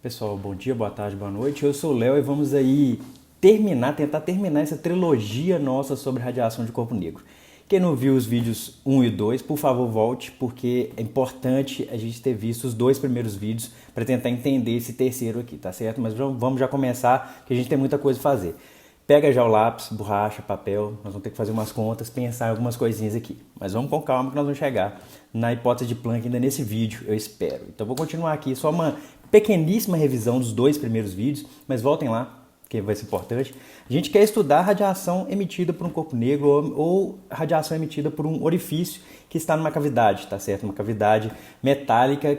Pessoal, bom dia, boa tarde, boa noite. Eu sou o Léo e vamos aí tentar terminar essa trilogia nossa sobre radiação de corpo negro. Quem não viu os vídeos 1 e 2, por favor volte, porque é importante a gente ter visto os dois primeiros vídeos para tentar entender esse terceiro aqui, tá certo? Mas vamos já começar, que a gente tem muita coisa a fazer. Pega já o lápis, borracha, papel, nós vamos ter que fazer umas contas, pensar em algumas coisinhas aqui. Mas vamos com calma que nós vamos chegar na hipótese de Planck ainda nesse vídeo, eu espero. Então vou continuar aqui, só uma pequeníssima revisão dos dois primeiros vídeos, mas voltem lá, que vai ser importante. A gente quer estudar radiação emitida por um corpo negro ou radiação emitida por um orifício que está numa cavidade, tá certo? Uma cavidade metálica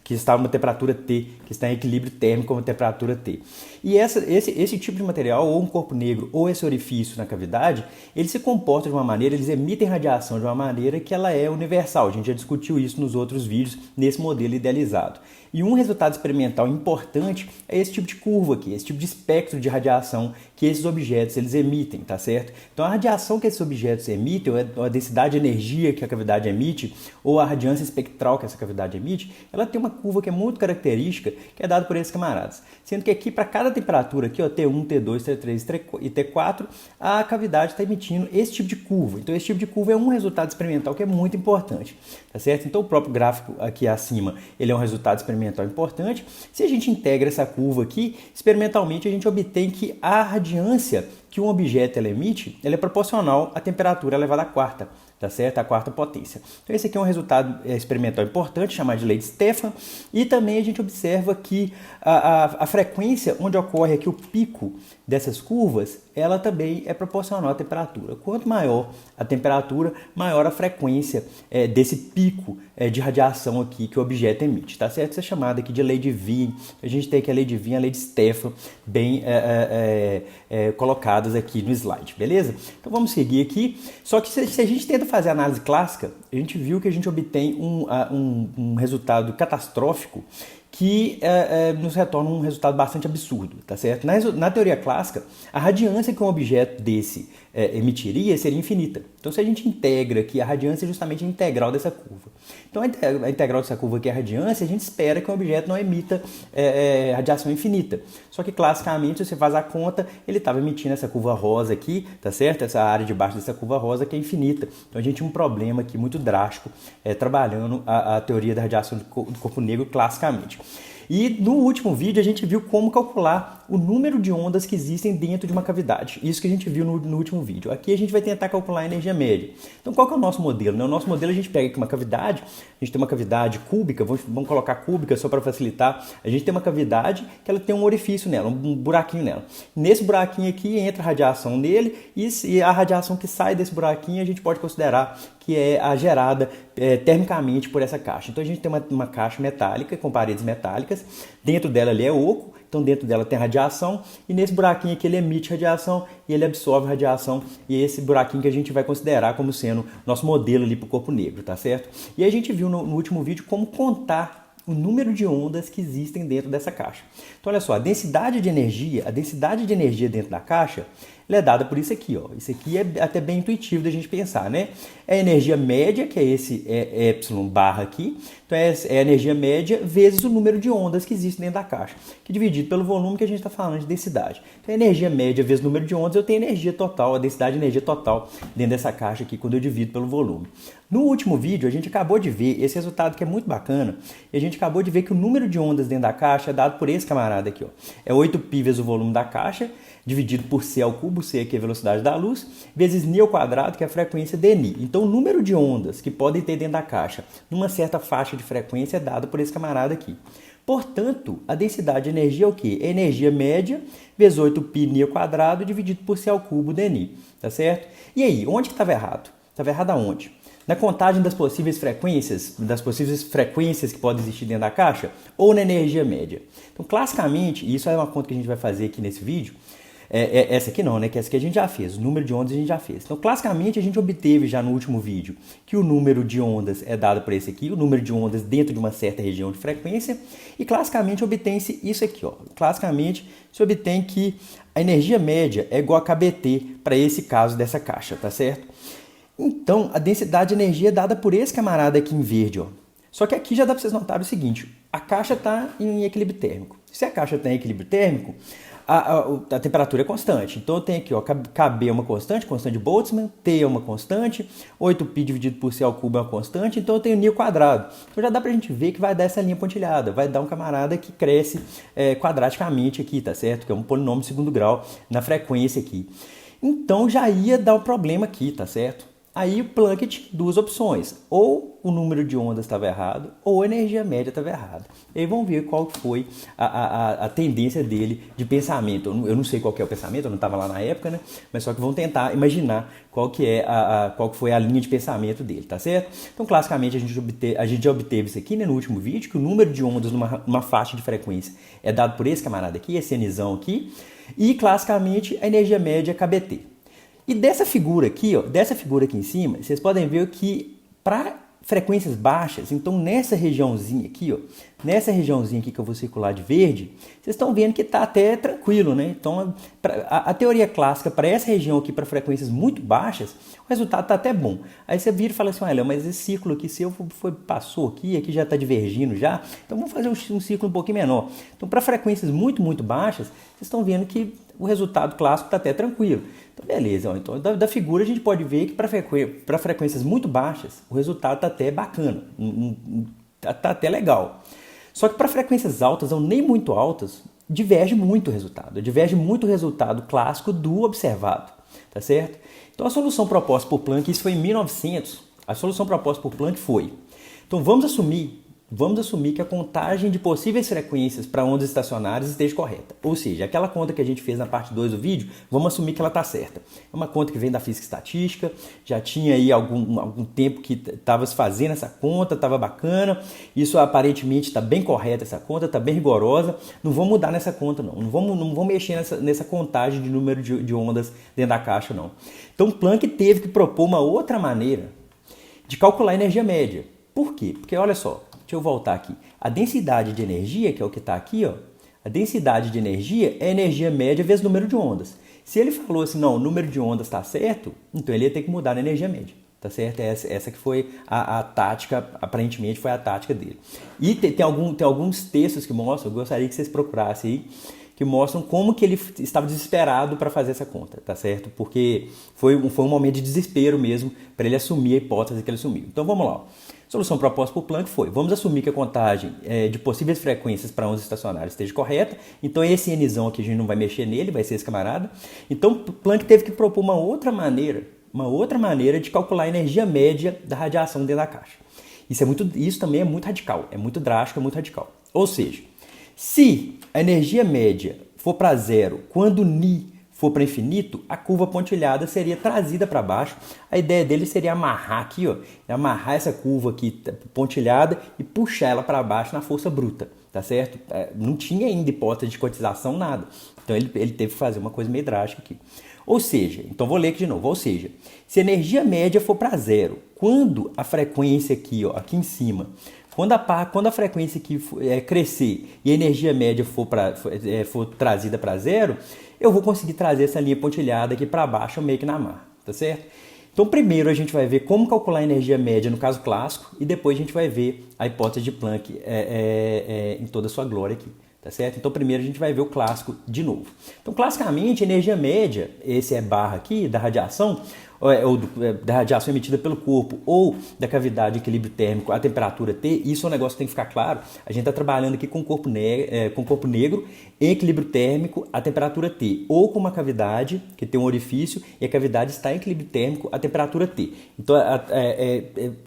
que está a uma temperatura T, que está em equilíbrio térmico com a temperatura T. E esse tipo de material, ou um corpo negro, ou esse orifício na cavidade, eles se comportam de uma maneira, eles emitem radiação de uma maneira que ela é universal. A gente já discutiu isso nos outros vídeos, nesse modelo idealizado. E um resultado experimental importante é esse tipo de curva aqui, esse tipo de espectro de radiação que esses objetos eles emitem, tá certo? Então a radiação que esses objetos emitem, ou a densidade de energia que a cavidade emite, ou a radiância espectral que essa cavidade emite, ela tem uma curva que é muito característica, que é dada por esses camaradas. Sendo que aqui, para cada temperatura, aqui, ó, T1, T2, T3 e T4, a cavidade está emitindo esse tipo de curva. Então esse tipo de curva é um resultado experimental que é muito importante, tá certo? Então o próprio gráfico aqui acima, ele é um resultado experimental importante. Se a gente integra essa curva aqui, experimentalmente a gente obtém que a radiância que um objeto ela emite, ela é proporcional à temperatura elevada à quarta, tá certo? A quarta potência. Então esse aqui é um resultado experimental importante, chamado de lei de Stefan, e também a gente observa que a frequência onde ocorre aqui o pico dessas curvas, ela também é proporcional à temperatura. Quanto maior a temperatura, maior a frequência desse pico de radiação aqui que o objeto emite, tá certo? Isso é chamado aqui de lei de Wien. A gente tem aqui a lei de Wien, a lei de Stefan, bem colocadas aqui no slide, beleza? Então vamos seguir aqui. Só que se a gente tenta fazer análise clássica, a gente viu que a gente obtém um resultado catastrófico que nos retorna um resultado bastante absurdo, tá certo? Na teoria clássica, a radiância que um objeto desse emitiria seria infinita. Então, se a gente integra aqui, a radiância é justamente a integral dessa curva. Então, a integral dessa curva aqui é a radiância, a gente espera que um objeto não emita radiação infinita. Só que, classicamente, se você faz a conta, ele estava emitindo essa curva rosa aqui, tá certo? Essa área debaixo dessa curva rosa que é infinita. Então, a gente tem um problema aqui muito drástico trabalhando a teoria da radiação do corpo negro classicamente. E no último vídeo a gente viu como calcular o número de ondas que existem dentro de uma cavidade. Isso que a gente viu no último vídeo. Aqui a gente vai tentar calcular a energia média. Então qual que é o nosso modelo? O nosso modelo a gente pega aqui uma cavidade, a gente tem uma cavidade cúbica, vamos colocar cúbica só para facilitar. A gente tem uma cavidade que ela tem um orifício nela, um buraquinho nela. Nesse buraquinho aqui entra a radiação nele e a radiação que sai desse buraquinho a gente pode considerar que é a gerada termicamente por essa caixa. Então a gente tem uma caixa metálica com paredes metálicas, dentro dela ali é oco, então dentro dela tem radiação e nesse buraquinho aqui ele emite radiação e ele absorve radiação e é esse buraquinho que a gente vai considerar como sendo nosso modelo ali para o corpo negro, tá certo? E a gente viu no último vídeo como contar o número de ondas que existem dentro dessa caixa. Então olha só, a densidade de energia dentro da caixa, ela é dada por isso aqui, ó. Isso aqui é até bem intuitivo da gente pensar, né? É a energia média, que é esse epsilon barra aqui. Então é a energia média vezes o número de ondas que existem dentro da caixa, que é dividido pelo volume que a gente está falando de densidade. Então a energia média vezes o número de ondas, eu tenho energia total, a densidade de energia total dentro dessa caixa aqui, quando eu divido pelo volume. No último vídeo, a gente acabou de ver esse resultado que é muito bacana, e a gente acabou de ver que o número de ondas dentro da caixa é dado por esse camarada aqui, ó. É 8π vezes o volume da caixa, dividido por c ao cubo, c aqui é a velocidade da luz, vezes ν ao quadrado, que é a frequência dνi. Então, o número de ondas que podem ter dentro da caixa, numa certa faixa de frequência, é dado por esse camarada aqui. Portanto, a densidade de energia é o quê? É energia média vezes 8π ν ao quadrado, dividido por c ao cubo dνi, tá certo? E aí, onde que estava errado? Estava errado aonde? Na contagem das possíveis frequências que podem existir dentro da caixa, ou na energia média? Então, classicamente, e isso é uma conta que a gente vai fazer aqui nesse vídeo, essa aqui não, né? Que essa aqui a gente já fez, o número de ondas a gente já fez. Então, classicamente, a gente obteve já no último vídeo que o número de ondas é dado por esse aqui, o número de ondas dentro de uma certa região de frequência, e classicamente obtém-se isso aqui, ó. Classicamente, se obtém que a energia média é igual a kBt para esse caso dessa caixa, tá certo? Então, a densidade de energia é dada por esse camarada aqui em verde, ó. Só que aqui já dá para vocês notarem o seguinte, A caixa está em equilíbrio térmico. Se a caixa está em equilíbrio térmico, a temperatura é constante. Então eu tenho aqui, ó, KB é uma constante de Boltzmann, T é uma constante, 8π dividido por C ao cubo é uma constante, então eu tenho nível quadrado. Então já dá pra gente ver que vai dar essa linha pontilhada, vai dar um camarada que cresce quadraticamente aqui, tá certo? Que é um polinômio de segundo grau na frequência aqui. Então já ia dar um problema aqui, tá certo? Aí o Planck tinha duas opções, ou o número de ondas estava errado, ou a energia média estava errada. E aí vamos ver qual foi a tendência dele de pensamento. Eu não sei qual que é o pensamento, eu não estava lá na época, né? Mas só que vamos tentar imaginar qual que foi a linha de pensamento dele, tá certo? Então, classicamente, a gente já obteve isso aqui, né, no último vídeo, que o número de ondas numa faixa de frequência é dado por esse camarada aqui, esse Nzão aqui, e classicamente a energia média é KBT. E dessa figura aqui, ó, dessa figura aqui em cima, vocês podem ver que para frequências baixas, então nessa regiãozinha aqui, ó, nessa regiãozinha aqui que eu vou circular de verde, vocês estão vendo que está até tranquilo, né? Então a teoria clássica para essa região aqui, para frequências muito baixas, o resultado está até bom. Aí você vira e fala assim, olha, mas esse círculo aqui seu passou aqui já está divergindo já, então vamos fazer um círculo um pouquinho menor. Então para frequências muito, muito baixas, vocês estão vendo que o resultado clássico está até tranquilo. Então, beleza. Então, da figura a gente pode ver que para frequências muito baixas, o resultado está até bacana, está até legal. Só que para frequências altas ou nem muito altas, diverge muito o resultado clássico do observado, tá certo? Então, a solução proposta por Planck, isso foi em 1900, a solução proposta por Planck foi, então vamos assumir que a contagem de possíveis frequências para ondas estacionárias esteja correta. Ou seja, aquela conta que a gente fez na parte 2 do vídeo, vamos assumir que ela está certa. É uma conta que vem da física estatística, já tinha aí algum tempo que estava se fazendo essa conta, estava bacana, isso aparentemente está bem correta, essa conta está bem rigorosa, não vamos mudar nessa conta não vamos mexer nessa contagem de número de ondas dentro da caixa não. Então Planck teve que propor uma outra maneira de calcular a energia média. Por quê? Porque olha só, deixa eu voltar aqui. A densidade de energia, que é o que está aqui, ó, a densidade de energia é a energia média vezes o número de ondas. Se ele falou assim, não, o número de ondas está certo, então ele ia ter que mudar na energia média. Tá certo? Essa que foi a tática, aparentemente foi a tática dele. E tem alguns textos que mostram, eu gostaria que vocês procurassem aí, que mostram como que ele estava desesperado para fazer essa conta, tá certo? Porque foi um momento de desespero mesmo para ele assumir a hipótese que ele assumiu. Então vamos lá. A solução proposta por Planck foi, vamos assumir que a contagem de possíveis frequências para ondas estacionárias esteja correta, então esse Nzão aqui a gente não vai mexer nele, vai ser esse camarada. Então Planck teve que propor uma outra maneira de calcular a energia média da radiação dentro da caixa. Isso também é muito radical, é muito drástico, é muito radical. Ou seja, se a energia média for para zero quando ni for para infinito, a curva pontilhada seria trazida para baixo. A ideia dele seria amarrar aqui, ó, amarrar essa curva aqui pontilhada e puxar ela para baixo na força bruta, tá certo? Não tinha ainda hipótese de quantização, nada. Então ele teve que fazer uma coisa meio drástica aqui. Ou seja, então vou ler aqui de novo, ou seja, se a energia média for para zero, quando a frequência aqui, ó, aqui em cima, quando a frequência aqui crescer e a energia média for trazida para zero, eu vou conseguir trazer essa linha pontilhada aqui para baixo, meio que na mar, tá certo? Então, primeiro a gente vai ver como calcular a energia média no caso clássico e depois a gente vai ver a hipótese de Planck em toda a sua glória aqui, tá certo? Então, primeiro a gente vai ver o clássico de novo. Então, classicamente, a energia média, esse é barra aqui da radiação, ou da radiação emitida pelo corpo ou da cavidade de equilíbrio térmico a temperatura T, isso é um negócio que tem que ficar claro. A gente está trabalhando aqui com corpo negro em equilíbrio térmico a temperatura T, ou com uma cavidade que tem um orifício e a cavidade está em equilíbrio térmico a temperatura T. Então,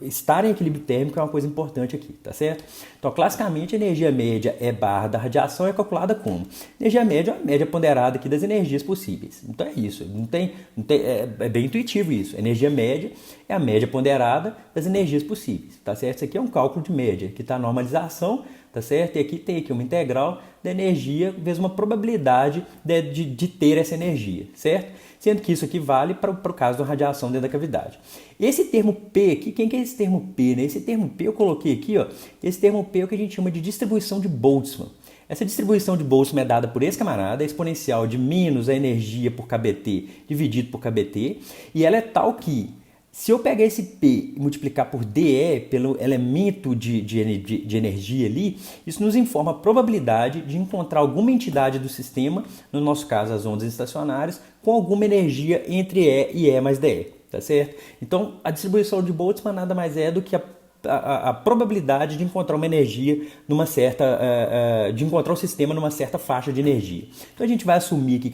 estar em equilíbrio térmico é uma coisa importante aqui, tá certo? Então, classicamente, a energia média barra da radiação é calculada como? Energia média é a média ponderada aqui das energias possíveis. Então, é isso. É bem intuitivo isso. A energia média é a média ponderada das energias possíveis, tá certo? Isso aqui é um cálculo de média, aqui está a normalização, tá certo? E aqui tem aqui uma integral da energia vezes uma probabilidade de ter essa energia, certo? Sendo que isso aqui vale para o caso da radiação dentro da cavidade. Esse termo P aqui, quem que é esse termo P? Né? Esse termo P eu coloquei aqui, ó. Esse termo P é o que a gente chama de distribuição de Boltzmann. Essa distribuição de Boltzmann é dada por esse camarada, a exponencial de menos a energia por kBt dividido por kBt, e ela é tal que Se eu pegar esse P e multiplicar por dE, pelo elemento de energia ali, isso nos informa a probabilidade de encontrar alguma entidade do sistema, no nosso caso as ondas estacionárias, com alguma energia entre E e E mais dE, tá certo? Então, a distribuição de Boltzmann nada mais é do que a probabilidade de encontrar uma energia numa certa, de encontrar o sistema numa certa faixa de energia. Então, a gente vai assumir aqui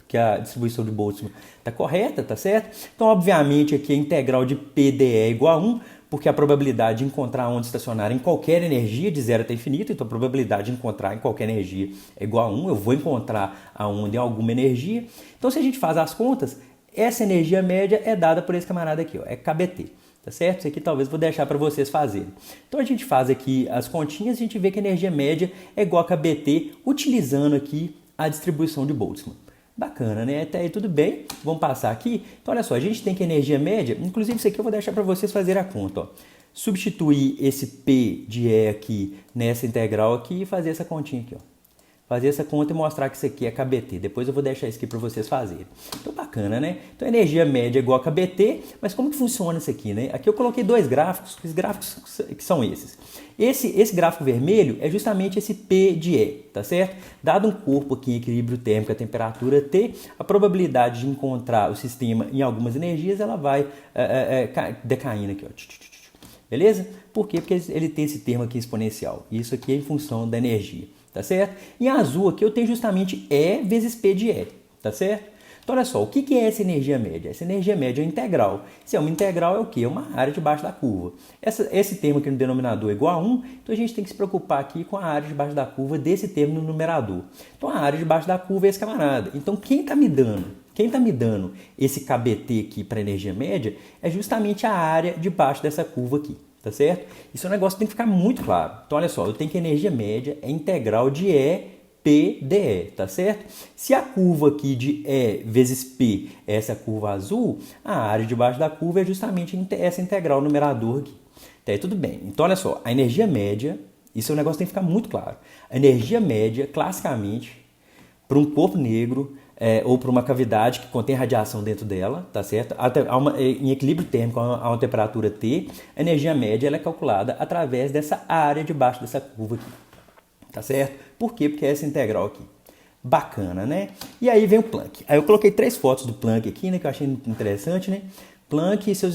que a distribuição de Boltzmann está correta, tá certo? Então, obviamente, aqui a integral de PdE é igual a 1, porque a probabilidade de encontrar a onda estacionária em qualquer energia de 0 até infinito, então a probabilidade de encontrar em qualquer energia é igual a 1, eu vou encontrar a onda em alguma energia. Então, se a gente faz as contas, essa energia média é dada por esse camarada aqui, ó, é KBT. Tá certo? Isso aqui talvez vou deixar para vocês fazerem. Então a gente faz aqui as continhas e a gente vê que a energia média é igual a KBT utilizando aqui a distribuição de Boltzmann. Bacana, né? Até aí tudo bem. Vamos passar aqui. Então olha só, a gente tem que a energia média, inclusive isso aqui eu vou deixar para vocês fazerem a conta. Ó. Substituir esse P de E aqui nessa integral aqui e fazer essa continha aqui. Ó. Fazer essa conta e mostrar que isso aqui é KBT. Depois eu vou deixar isso aqui para vocês fazerem. Então, bacana, né? Então, a energia média é igual a KBT, mas como que funciona isso aqui, né? Aqui eu coloquei dois gráficos, os gráficos que são esses. Esse gráfico vermelho é justamente esse P de E, tá certo? Dado um corpo aqui em equilíbrio térmico a temperatura T, a probabilidade de encontrar o sistema em algumas energias, ela vai decaindo aqui, ó. Beleza? Por quê? Porque ele tem esse termo aqui exponencial. Isso aqui é em função da energia. Tá certo? Em azul aqui eu tenho justamente E vezes P de E, tá certo? Então olha só, o que é essa energia média? Essa energia média é uma integral. Se é uma integral é o quê? É uma área debaixo da curva. Esse termo aqui no denominador é igual a 1, então a gente tem que se preocupar aqui com a área debaixo da curva desse termo no numerador. Então a área debaixo da curva é esse camarada. Então quem está me dando esse KBT aqui para energia média é justamente a área debaixo dessa curva aqui. Tá certo? Isso é um negócio que tem que ficar muito claro. Então, olha só, eu tenho que a energia média é integral de E, P, DE, tá certo? Se a curva aqui de E vezes P é essa curva azul, a área debaixo da curva é justamente essa integral numerador aqui. Tá aí, tudo bem. Então, olha só, a energia média, isso é um negócio que tem que ficar muito claro. A energia média, classicamente, para um corpo negro, ou para uma cavidade que contém radiação dentro dela, tá certo? Em equilíbrio térmico a uma temperatura T, a energia média ela é calculada através dessa área debaixo dessa curva aqui, tá certo? Por quê? Porque é essa integral aqui. Bacana, né? E aí vem o Planck. Aí eu coloquei 3 fotos do Planck aqui, né, que eu achei interessante, né? Planck e seus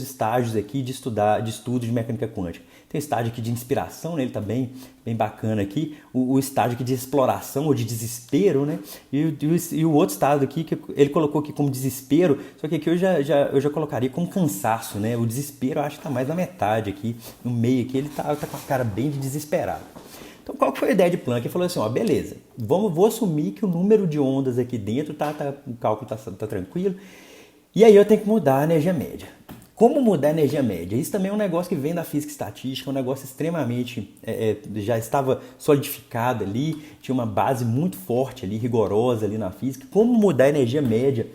estágios aqui de estudo de mecânica quântica. Tem um estágio aqui de inspiração, né? Ele está bem bacana aqui. O estágio aqui de exploração ou de desespero, né? E o outro estágio aqui que ele colocou aqui como desespero, só que aqui eu já colocaria como cansaço, né? O desespero eu acho que está mais na metade aqui, no meio aqui, ele tá com a cara bem de desesperado. Então, qual que foi a ideia de Planck? Ele falou assim, ó, beleza, vou assumir que o número de ondas aqui dentro, o cálculo tá tranquilo, e aí eu tenho que mudar a energia média. Como mudar a energia média? Isso também é um negócio que vem da física estatística, um negócio extremamente, já estava solidificado ali, tinha uma base muito forte ali, rigorosa ali na física. Como mudar a energia média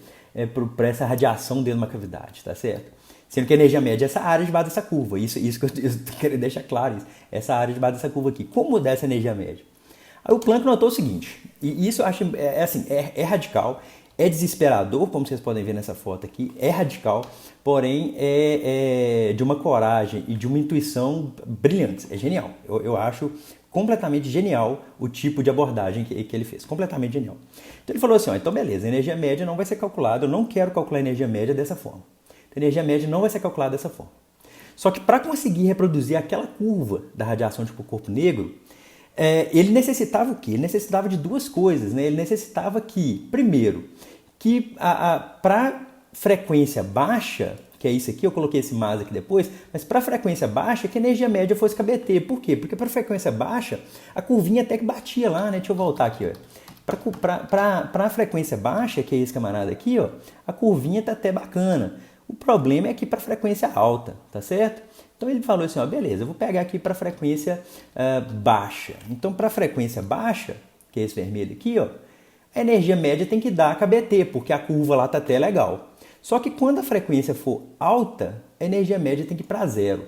para essa radiação dentro de uma cavidade, tá certo? Sendo que a energia média é essa área debaixo dessa curva, isso que eu quero deixar claro, essa área debaixo dessa curva aqui. Como mudar essa energia média? Aí o Planck notou o seguinte, e isso eu acho, é radical, é desesperador, como vocês podem ver nessa foto aqui, é radical, porém é de uma coragem e de uma intuição brilhantes, é genial. Eu acho completamente genial o tipo de abordagem que ele fez, completamente genial. Então ele falou assim, ó, então beleza, a energia média não vai ser calculada, eu não quero calcular a energia média dessa forma. A energia média não vai ser calculada dessa forma. Só que para conseguir reproduzir aquela curva da radiação tipo corpo negro, ele necessitava o quê? Ele necessitava de duas coisas, né? Ele necessitava que, primeiro, que para frequência baixa, que é isso aqui, eu coloquei esse mais aqui depois, mas para frequência baixa, que a energia média fosse KBT. Por quê? Porque para frequência baixa, a curvinha até que batia lá, né? Deixa eu voltar aqui, ó. Para a frequência baixa, que é esse camarada aqui, ó, a curvinha tá até bacana. O problema é que para frequência alta, tá certo? Então ele falou assim, ó, beleza, eu vou pegar aqui para frequência baixa. Então para frequência baixa, que é esse vermelho aqui, ó, a energia média tem que dar KBT, porque a curva lá tá até legal. Só que quando a frequência for alta, a energia média tem que ir para zero.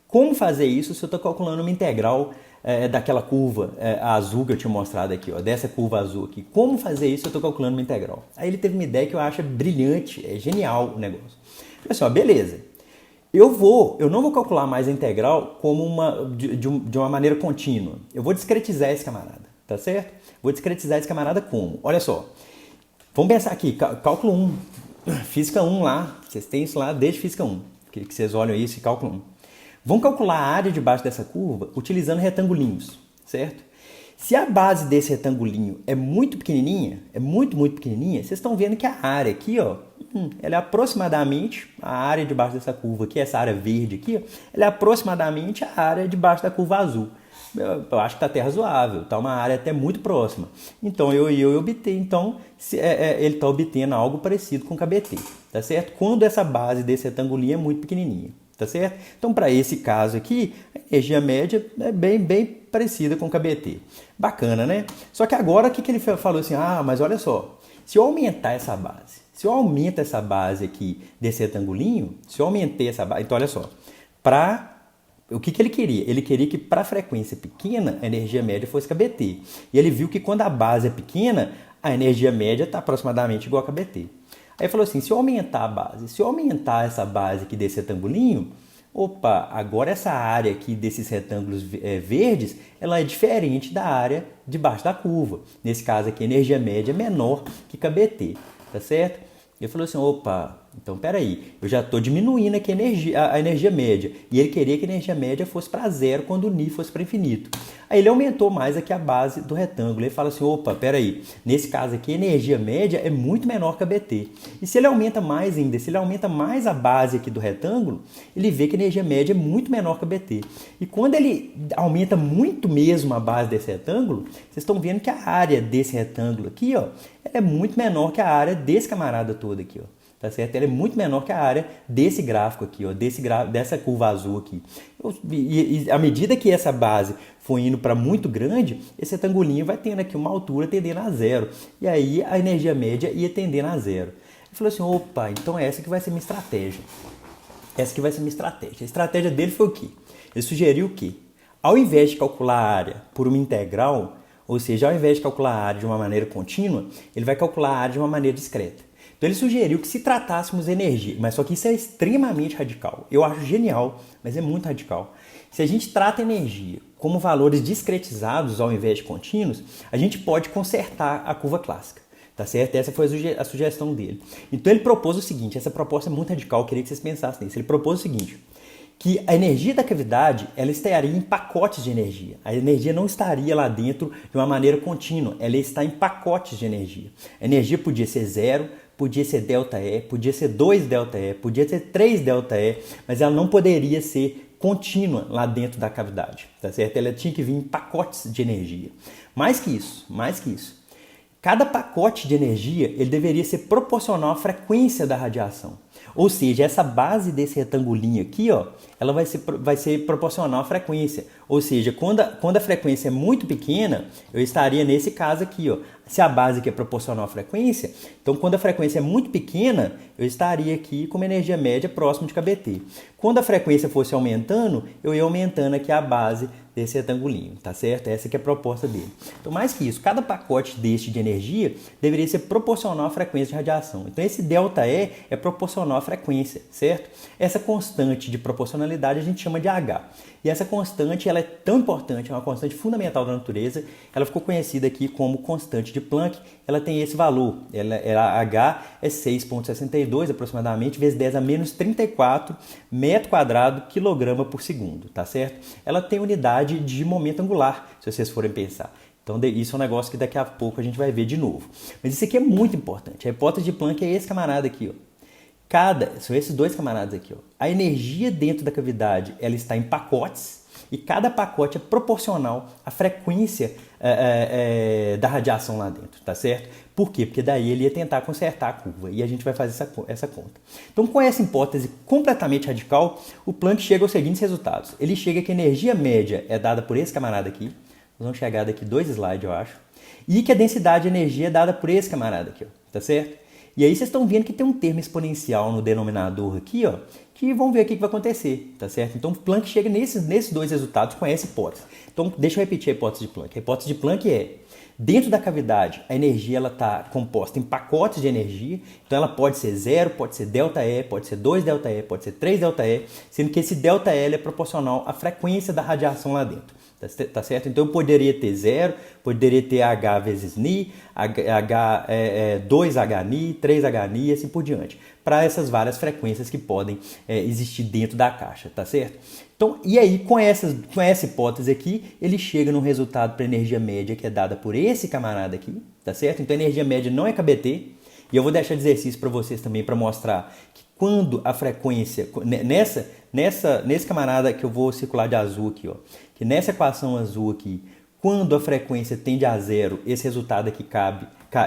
Como fazer isso se eu estou calculando uma integral daquela curva azul que eu tinha mostrado aqui, ó, dessa curva azul aqui? Como fazer isso se eu estou calculando uma integral? Aí ele teve uma ideia que eu acho brilhante, é genial o negócio. Assim, ó, beleza. Eu não vou calcular mais a integral como de uma maneira contínua. Eu vou discretizar esse camarada, tá certo? Vou discretizar esse camarada como? Olha só. Vamos pensar aqui, cálculo 1, física 1 lá, vocês têm isso lá desde física 1, que vocês olham isso e cálculo 1. Vamos calcular a área debaixo dessa curva utilizando retangulinhos, certo? Se a base desse retangulinho é muito pequenininha, muito pequenininha, vocês estão vendo que a área aqui, ó, ela é aproximadamente, a área debaixo dessa curva aqui, essa área verde aqui, ó, ela é aproximadamente a área debaixo da curva azul. Eu acho que está até razoável, está uma área até muito próxima. Então eu obter, então ele está obtendo algo parecido com o KBT, tá certo? Quando essa base desse retangulinho é muito pequenininha, tá certo? Então para esse caso aqui, a energia média é bem parecida com o KBT. Bacana, né? Só que agora o que ele falou assim? Ah, mas olha só, se eu aumentar essa base, se eu aumento essa base aqui desse retangulinho, se eu aumentei essa base, então olha só, o que ele queria? Ele queria que para a frequência pequena a energia média fosse KBT. E ele viu que quando a base é pequena, a energia média está aproximadamente igual a KBT. Aí ele falou assim, se eu aumentar a base, se eu aumentar essa base aqui desse retangulinho, opa, agora essa área aqui desses retângulos verdes, ela é diferente da área debaixo da curva. Nesse caso aqui, a energia média é menor que KBT, tá certo? E ele falou assim, opa, então peraí, eu já estou diminuindo aqui a energia média. E ele queria que a energia média fosse para zero quando o Ni fosse para infinito. Aí ele aumentou mais aqui a base do retângulo. Ele fala assim, opa, peraí, nesse caso aqui a energia média é muito menor que a BT. E se ele aumenta mais ainda, se ele aumenta mais a base aqui do retângulo, ele vê que a energia média é muito menor que a BT. E quando ele aumenta muito mesmo a base desse retângulo, vocês estão vendo que a área desse retângulo aqui, ó, é muito menor que a área desse camarada todo aqui, ó. Tá certo? Ela é muito menor que a área desse gráfico aqui, ó, dessa curva azul aqui. E à medida que essa base for indo para muito grande, esse retangulinho vai tendo aqui uma altura tendendo a zero. E aí a energia média ia tendendo a zero. Ele falou assim, opa, então essa que vai ser minha estratégia. Essa que vai ser minha estratégia. A estratégia dele foi o quê? Ele sugeriu o quê? Ao invés de calcular a área por uma integral, ou seja, ao invés de calcular a área de uma maneira contínua, ele vai calcular a área de uma maneira discreta. Então ele sugeriu que se tratássemos energia, mas só que isso é extremamente radical. Eu acho genial, mas é muito radical. Se a gente trata energia como valores discretizados ao invés de contínuos, a gente pode consertar a curva clássica. Tá certo? Essa foi a sugestão dele. Então ele propôs o seguinte, essa proposta é muito radical, eu queria que vocês pensassem nisso. Ele propôs o seguinte, que a energia da cavidade ela estaria em pacotes de energia. A energia não estaria lá dentro de uma maneira contínua, ela está em pacotes de energia. A energia podia ser zero, podia ser ΔE, podia ser 2ΔE, podia ser 3ΔE, mas ela não poderia ser contínua lá dentro da cavidade, tá certo? Ela tinha que vir em pacotes de energia. Mais que isso. Cada pacote de energia ele deveria ser proporcional à frequência da radiação. Ou seja, essa base desse retangulinho aqui, ó, ela vai ser proporcional à frequência. Ou seja, quando a frequência é muito pequena, eu estaria nesse caso aqui, ó. Se a base aqui é proporcional à frequência, então quando a frequência é muito pequena, eu estaria aqui com uma energia média próxima de KBT. Quando a frequência fosse aumentando, eu ia aumentando aqui a base desse retangulinho, tá certo? Essa aqui é a proposta dele. Então, mais que isso, cada pacote deste de energia deveria ser proporcional à frequência de radiação. Então, esse ΔE é proporcional à frequência, certo? Essa constante de proporcionalidade a gente chama de H. E essa constante ela é tão importante, é uma constante fundamental da natureza, ela ficou conhecida aqui como constante de Planck, ela tem esse valor, H é 6,62 aproximadamente, vezes 10 a menos 34 metro quadrado quilograma por segundo, tá certo? Ela tem unidade de momento angular, se vocês forem pensar. Então isso é um negócio que daqui a pouco a gente vai ver de novo. Mas isso aqui é muito importante, a hipótese de Planck é esse camarada aqui, ó. São esses dois camaradas aqui, ó. A energia dentro da cavidade ela está em pacotes e cada pacote é proporcional à frequência da radiação lá dentro, tá certo? Por quê? Porque daí ele ia tentar consertar a curva e a gente vai fazer essa conta. Então, com essa hipótese completamente radical, o Planck chega aos seguintes resultados. Ele chega que a energia média é dada por esse camarada aqui, nós vamos chegar daqui 2 slides, eu acho, e que a densidade de energia é dada por esse camarada aqui, ó, tá certo? E aí vocês estão vendo que tem um termo exponencial no denominador aqui, ó, que vamos ver o que vai acontecer, tá certo? Então, Planck chega nesses dois resultados com essa hipótese. Então, deixa eu repetir a hipótese de Planck. A hipótese de Planck é: dentro da cavidade, a energia está composta em pacotes de energia, então ela pode ser 0, pode ser ΔE, pode ser 2ΔE, pode ser 3ΔE, sendo que esse ΔL é proporcional à frequência da radiação lá dentro. Tá certo? Então eu poderia ter 0, poderia ter H vezes Ni, 2H Ni, 3H Ni e assim por diante, para essas várias frequências que podem existir dentro da caixa, tá certo? Então, e aí, com essa hipótese aqui, ele chega no resultado para a energia média que é dada por esse camarada aqui, tá certo? Então a energia média não é KBT, e eu vou deixar de exercício para vocês também para mostrar que quando a frequência, nesse camarada que eu vou circular de azul aqui, ó, que nessa equação azul aqui, quando a frequência tende a 0, esse resultado aqui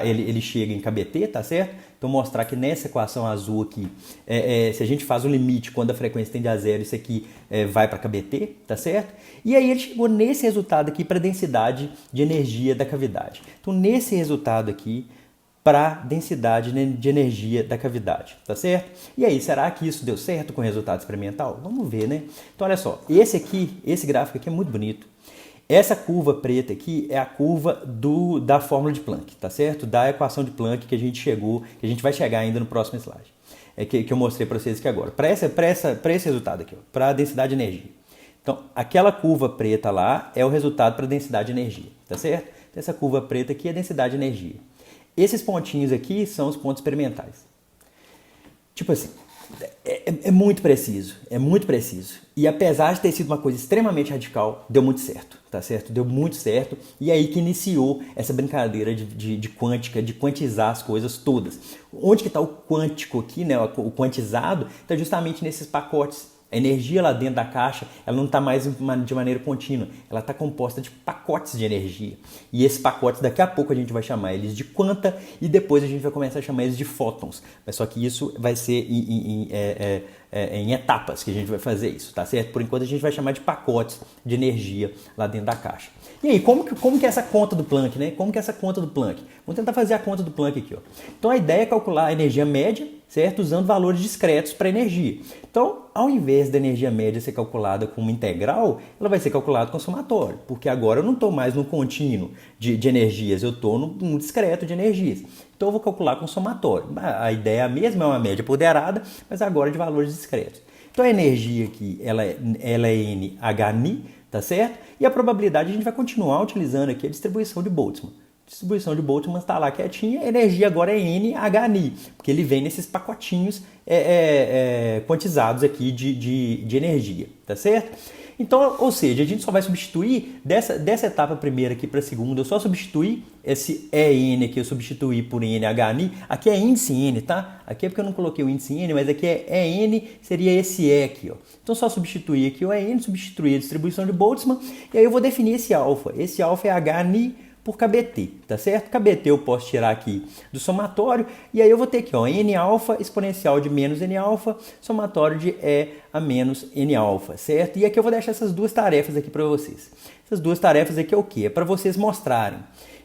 ele chega em KBT, tá certo? Então mostrar que nessa equação azul aqui, se a gente faz um limite quando a frequência tende a 0, isso aqui vai para KBT, tá certo? E aí ele chegou nesse resultado aqui para a densidade de energia da cavidade. Então nesse resultado aqui, para a densidade de energia da cavidade, tá certo? E aí, será que isso deu certo com o resultado experimental? Vamos ver, né? Então, olha só, esse gráfico aqui é muito bonito. Essa curva preta aqui é a curva da fórmula de Planck, tá certo? Da equação de Planck que a gente vai chegar ainda no próximo slide, que eu mostrei para vocês aqui agora. Para esse resultado aqui, para a densidade de energia. Então, aquela curva preta lá é o resultado para a densidade de energia, tá certo? Então, essa curva preta aqui é a densidade de energia. Esses pontinhos aqui são os pontos experimentais. Tipo assim, é muito preciso, é muito preciso. E apesar de ter sido uma coisa extremamente radical, deu muito certo, tá certo? Deu muito certo. E aí que iniciou essa brincadeira de quântica, de quantizar as coisas todas. Onde que está o quântico aqui, né? O quantizado, está justamente nesses pacotes. A energia lá dentro da caixa, ela não está mais de maneira contínua, ela está composta de pacotes de energia. E esses pacotes, daqui a pouco a gente vai chamar eles de quanta e depois a gente vai começar a chamar eles de fótons. Mas só que isso vai ser em etapas que a gente vai fazer isso, tá certo? Por enquanto a gente vai chamar de pacotes de energia lá dentro da caixa. E aí, como que é essa conta do Planck, né? Como que é essa conta do Planck? Vamos tentar fazer a conta do Planck aqui, ó. Então a ideia é calcular a energia média, certo? Usando valores discretos para energia. Então, ao invés da energia média ser calculada com uma integral, ela vai ser calculada com somatório, porque agora eu não estou mais no contínuo de energias, eu estou no discreto de energias. Então eu vou calcular com somatório. A ideia mesma é uma média ponderada, mas agora de valores discretos. Então a energia aqui, ela é NHNI, tá certo? E a probabilidade a gente vai continuar utilizando aqui a distribuição de Boltzmann. A distribuição de Boltzmann está lá quietinha, a energia agora é NHNI, porque ele vem nesses pacotinhos quantizados aqui de energia, tá certo? Então, ou seja, a gente só vai substituir dessa etapa primeira aqui para a segunda, eu só substituir esse EN aqui, eu substituir por NHNI, aqui é índice N, tá? Aqui é porque eu não coloquei o índice N, mas aqui é EN, seria esse E aqui, ó. Então só substituir aqui o EN, substituir a distribuição de Boltzmann, e aí eu vou definir esse alfa. Esse alfa é HNI por KBT, tá certo? KBT eu posso tirar aqui do somatório, e aí eu vou ter aqui, ó, N alfa exponencial de menos N alfa, somatório de E a menos N alfa, certo? E aqui eu vou deixar essas duas tarefas aqui para vocês. Essas duas tarefas aqui é o quê? É para vocês mostrarem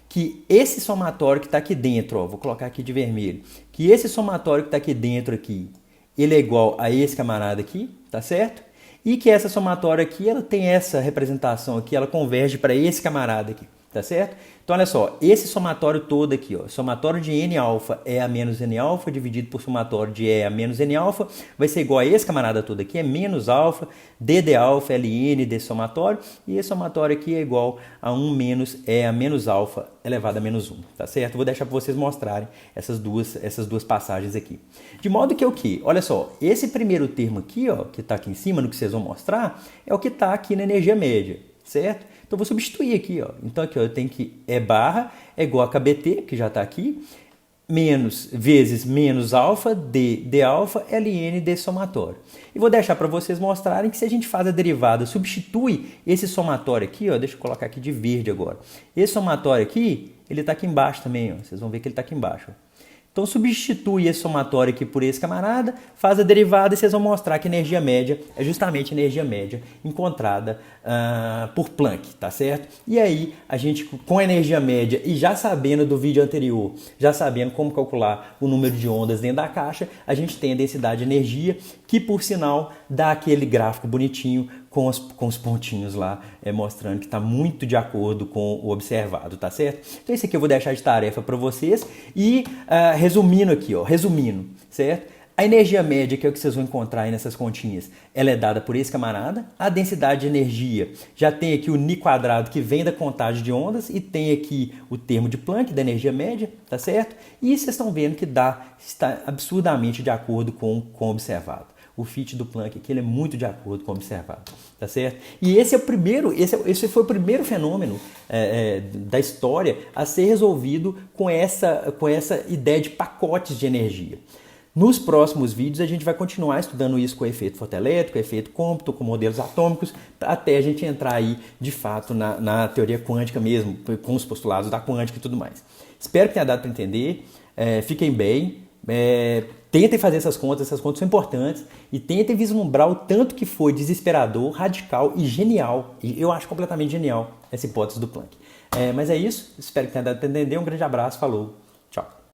que esse somatório que está aqui dentro, ó, vou colocar aqui de vermelho, que esse somatório que está aqui dentro aqui, ele é igual a esse camarada aqui, tá certo? E que essa somatória aqui, ela tem essa representação aqui, ela converge para esse camarada aqui. Tá certo? Então, olha só, esse somatório todo aqui, ó, somatório de N alfa E a menos N alfa dividido por somatório de E a menos N alfa vai ser igual a esse camarada todo aqui, é menos alfa, D de alfa, LN desse somatório, e esse somatório aqui é igual a 1 menos E a menos alfa elevado a menos 1, tá certo? Vou deixar para vocês mostrarem essas duas passagens aqui. De modo que o que? Olha só, esse primeiro termo aqui, ó, que está aqui em cima, no que vocês vão mostrar, é o que está aqui na energia média, certo? Então, eu vou substituir aqui, ó. Então, aqui, ó, eu tenho que E barra é igual a KBT, que já está aqui, vezes menos alfa, D alfa, LN desse somatório. E vou deixar para vocês mostrarem que se a gente faz a derivada, substitui esse somatório aqui, ó, deixa eu colocar aqui de verde agora. Esse somatório aqui, ele está aqui embaixo também, ó. Vocês vão ver que ele está aqui embaixo, ó. Então substitui esse somatório aqui por esse camarada, faz a derivada e vocês vão mostrar que a energia média é justamente a energia média encontrada por Planck, tá certo? E aí a gente, com a energia média e já sabendo do vídeo anterior, já sabendo como calcular o número de ondas dentro da caixa, a gente tem a densidade de energia, que por sinal dá aquele gráfico bonitinho com os pontinhos lá, mostrando que está muito de acordo com o observado, tá certo? Então esse aqui eu vou deixar de tarefa para vocês e resumindo aqui, ó, certo? A energia média, que é o que vocês vão encontrar aí nessas continhas, ela é dada por esse camarada. A densidade de energia já tem aqui o Ni quadrado, que vem da contagem de ondas, e tem aqui o termo de Planck, da energia média, tá certo? E vocês estão vendo que está absurdamente de acordo com o observado. O fit do Planck aqui ele é muito de acordo com o observado, tá certo? E esse foi o primeiro fenômeno da história a ser resolvido com essa ideia de pacotes de energia. Nos próximos vídeos a gente vai continuar estudando isso com o efeito fotoelétrico, efeito Compton, com modelos atômicos, até a gente entrar aí de fato na teoria quântica mesmo, com os postulados da quântica e tudo mais. Espero que tenha dado para entender, fiquem bem, tentem fazer essas contas são importantes, e tentem vislumbrar o tanto que foi desesperador, radical e genial, e eu acho completamente genial essa hipótese do Planck. Mas é isso, espero que tenha dado para entender, um grande abraço, falou!